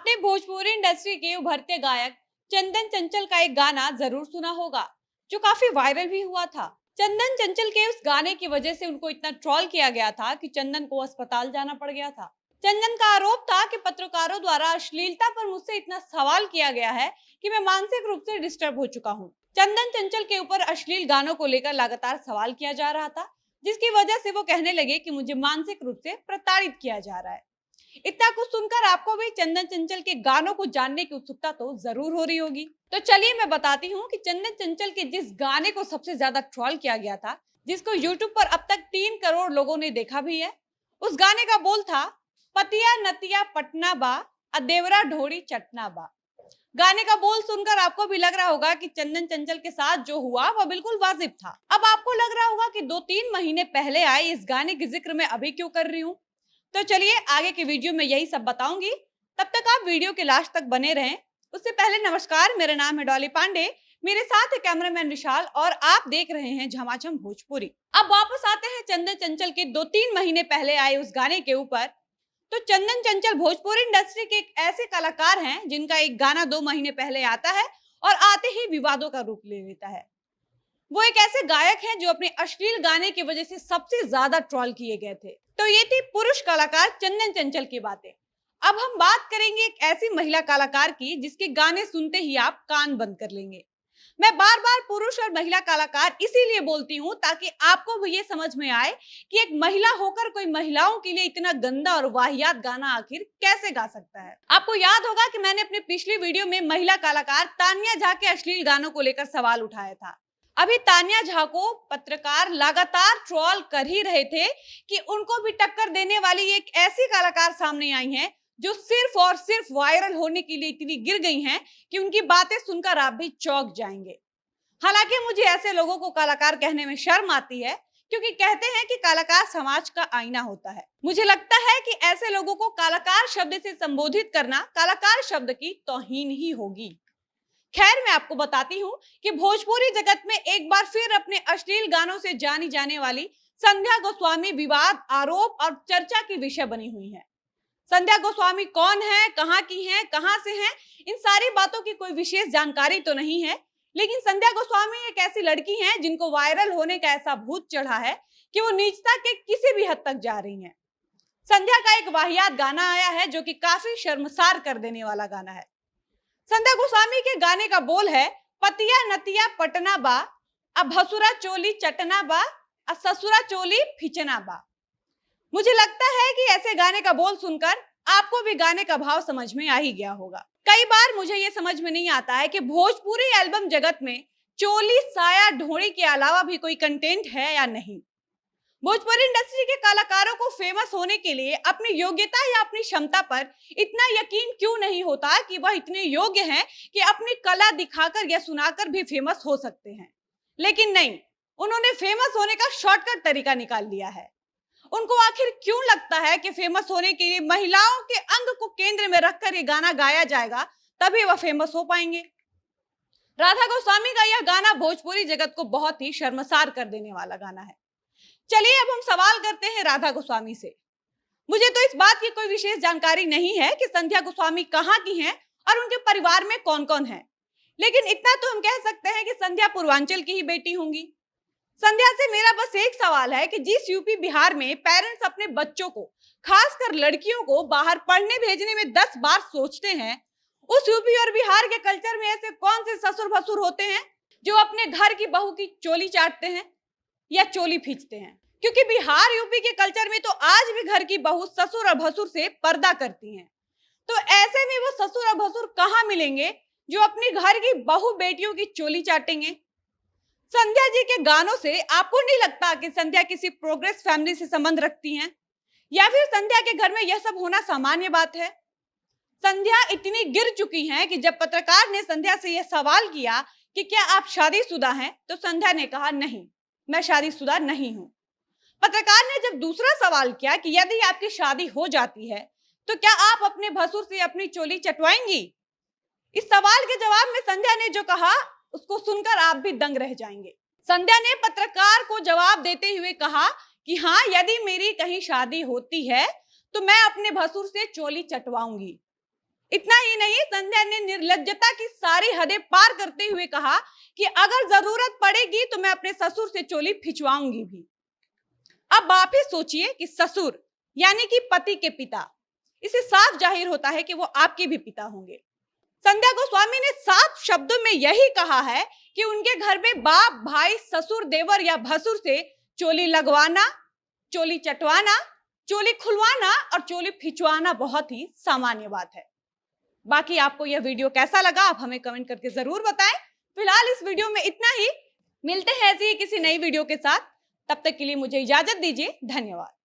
आपने भोजपुरी इंडस्ट्री के उभरते गायक चंदन चंचल का एक गाना जरूर सुना होगा जो काफी वायरल भी हुआ था। चंदन चंचल के उस गाने की वजह से उनको इतना ट्रोल किया गया था कि चंदन को अस्पताल जाना पड़ गया था। चंदन का आरोप था कि पत्रकारों द्वारा अश्लीलता पर मुझसे इतना सवाल किया गया है कि मैं मानसिक रूप से डिस्टर्ब हो चुका हूँ। चंदन चंचल के ऊपर अश्लील गानों को लेकर लगातार सवाल किया जा रहा था, जिसकी वजह से वो कहने लगे कि मुझे मानसिक रूप से प्रताड़ित किया जा रहा है। इतना कुछ सुनकर आपको भी चंदन चंचल के गानों को जानने की उत्सुकता तो जरूर हो रही होगी। तो चलिए मैं बताती हूँ कि चंदन चंचल के जिस गाने को सबसे ज्यादा ट्रोल किया गया था, जिसको यूट्यूब पर अब तक 3 करोड़ लोगों ने देखा भी है, उस गाने का बोल था पतिया नतिया पटना बा अदेवरा ढोड़ी चटना बा। गाने का बोल सुनकर आपको भी लग रहा होगा कि चंदन चंचल के साथ जो हुआ वह बिल्कुल वाजिब था। अब आपको लग रहा होगा कि 2-3 महीने पहले आए इस गाने के जिक्र में अभी क्यों कर रही हूँ। तो चलिए आगे की वीडियो में यही सब बताऊंगी, तब तक आप वीडियो के लास्ट तक बने रहें। उससे पहले नमस्कार, मेरा नाम है डॉली पांडे, मेरे साथ है कैमरामैन विशाल और आप देख रहे हैं झमाझम भोजपुरी। अब वापस आते हैं चंदन चंचल के 2-3 महीने पहले आए उस गाने के ऊपर। तो चंदन चंचल भोजपुरी इंडस्ट्री के एक ऐसे कलाकार हैं जिनका एक गाना 2 महीने पहले आता है और आते ही विवादों का रूप ले लेता है। वो एक ऐसे गायक हैं जो अपने अश्लील गाने की वजह से सबसे ज्यादा ट्रोल किए गए थे। तो ये थी पुरुष कलाकार चंदन चंचल की बातें। अब हम बात करेंगे एक ऐसी महिला कलाकार की जिसके गाने सुनते ही आप कान बंद कर लेंगे। मैं बार बार पुरुष और महिला कलाकार इसीलिए बोलती हूँ ताकि आपको भी ये समझ में आए कि एक महिला होकर कोई महिलाओं के लिए इतना गंदा और वाहियात गाना आखिर कैसे गा सकता है। आपको याद होगा कि मैंने अपनी पिछली वीडियो में महिला कलाकार तानिया झा के अश्लील गानों को लेकर सवाल उठाया था। अभी तानिया झा को पत्रकार लगातार ट्रोल कर ही रहे थे कि उनको भी टक्कर देने वाली एक ऐसी कलाकार सामने आई हैं जो सिर्फ और सिर्फ वायरल होने के लिए इतनी गिर गई हैं कि उनकी बातें सुनकर आप भी चौंक जाएंगे। हालांकि मुझे ऐसे लोगों को कलाकार कहने में शर्म आती है, क्योंकि कहते हैं कि कलाकार समाज का आईना होता है। मुझे लगता है कि ऐसे लोगों को कलाकार शब्द से संबोधित करना कलाकार शब्द की तौहीन ही होगी। खैर, मैं आपको बताती हूँ कि भोजपुरी जगत में एक बार फिर अपने अश्लील गानों से जानी जाने वाली संध्या गोस्वामी विवाद, आरोप और चर्चा की विषय बनी हुई है। संध्या गोस्वामी कौन है, कहाँ की हैं, कहाँ से हैं, इन सारी बातों की कोई विशेष जानकारी तो नहीं है, लेकिन संध्या गोस्वामी एक ऐसी लड़की हैं जिनको वायरल होने का ऐसा भूत चढ़ा है कि वो नीचता के किसी भी हद तक जा रही हैं। संध्या का एक वाहियात गाना आया है जो कि काफी शर्मसार कर देने वाला गाना है। संध्या गोस्वामी के गाने का बोल है पतिया नतिया पटना बा अब भसुरा चोली चटना बा अब ससुरा चोली फिचना बा। मुझे लगता है कि ऐसे गाने का बोल सुनकर आपको भी गाने का भाव समझ में आ ही गया होगा। कई बार मुझे ये समझ में नहीं आता है कि भोजपुरी एल्बम जगत में चोली, साया, ढोड़ी के अलावा भी कोई कंटेंट है या नहीं। भोजपुरी इंडस्ट्री के कलाकारों को फेमस होने के लिए अपनी योग्यता या अपनी क्षमता पर इतना यकीन क्यों नहीं होता कि वह इतने योग्य हैं कि अपनी कला दिखाकर या सुनाकर भी फेमस हो सकते हैं। लेकिन नहीं, उन्होंने फेमस होने का शॉर्टकट तरीका निकाल लिया है। उनको आखिर क्यों लगता है कि फेमस होने के लिए महिलाओं के अंग को केंद्र में रखकर ये गाना गाया जाएगा तभी वह फेमस हो पाएंगे। राधा गोस्वामी का यह गाना भोजपुरी जगत को बहुत ही शर्मसार कर देने वाला गाना है। चलिए अब हम सवाल करते हैं राधा गोस्वामी से। मुझे तो इस बात की कोई विशेष जानकारी नहीं है कि संध्या गोस्वामी कहाँ की हैं और उनके परिवार में कौन कौन है, लेकिन इतना तो हम कह सकते हैं कि संध्या पूर्वांचल की ही बेटी होंगी। संध्या से मेरा बस एक सवाल है कि जिस यूपी बिहार में पेरेंट्स अपने बच्चों को, खासकर लड़कियों को बाहर पढ़ने भेजने में 10 बार सोचते हैं, उस यूपी और बिहार के कल्चर में ऐसे कौन से ससुर भसुर होते हैं जो अपने घर की बहू की चोली चाटते हैं या चोली खींचते हैं? क्योंकि बिहार यूपी के कल्चर में तो आज भी घर की बहू ससुर और भसुर से पर्दा करती हैं। तो ऐसे में वो ससुर और भसुर कहाँ मिलेंगे जो अपनी घर की बहू बेटियों की चोली चाटेंगे? संध्या जी के गानों से आपको नहीं लगता कि संध्या किसी प्रोग्रेस फैमिली से संबंध रखती हैं, या फिर संध्या के घर में यह सब होना सामान्य बात है? संध्या इतनी गिर चुकी हैं कि जब पत्रकार ने संध्या से यह सवाल किया कि क्या आप शादीशुदा हैं, तो संध्या ने कहा नहीं, मैं शादीशुदा नहीं हूं। पत्रकार ने जब दूसरा सवाल किया कि यदि आपकी शादी हो जाती है तो क्या आप अपने भसुर से अपनी चोली चटवाएंगी, इस सवाल के जवाब में संध्या ने जो कहा उसको सुनकर आप भी दंग रह जाएंगे। संध्या ने पत्रकार को जवाब देते हुए कहा कि हाँ, यदि मेरी कहीं शादी होती है तो मैं अपने भसुर से चोली चटवाऊंगी। इतना ही नहीं, संध्या ने निर्लज्जता की सारी हदें पार करते हुए कहा कि अगर जरूरत पड़ेगी तो मैं अपने ससुर से चोली खिंचवाऊंगी भी। अब आप ही सोचिए कि ससुर यानी कि पति के पिता, इसे साफ जाहिर होता है कि वो आपके भी पिता होंगे। संध्या गोस्वामी ने साफ शब्दों में यही कहा है कि उनके घर में बाप, भाई, ससुर, देवर या भसुर से चोली लगवाना, चोली चटवाना, चोली खुलवाना और चोली खिंचवाना बहुत ही सामान्य बात है। बाकी आपको यह वीडियो कैसा लगा, आप हमें कमेंट करके जरूर बताएं। फिलहाल इस वीडियो में इतना ही। मिलते हैं ऐसी ही किसी नई वीडियो के साथ। तब तक के लिए मुझे इजाजत दीजिए। धन्यवाद।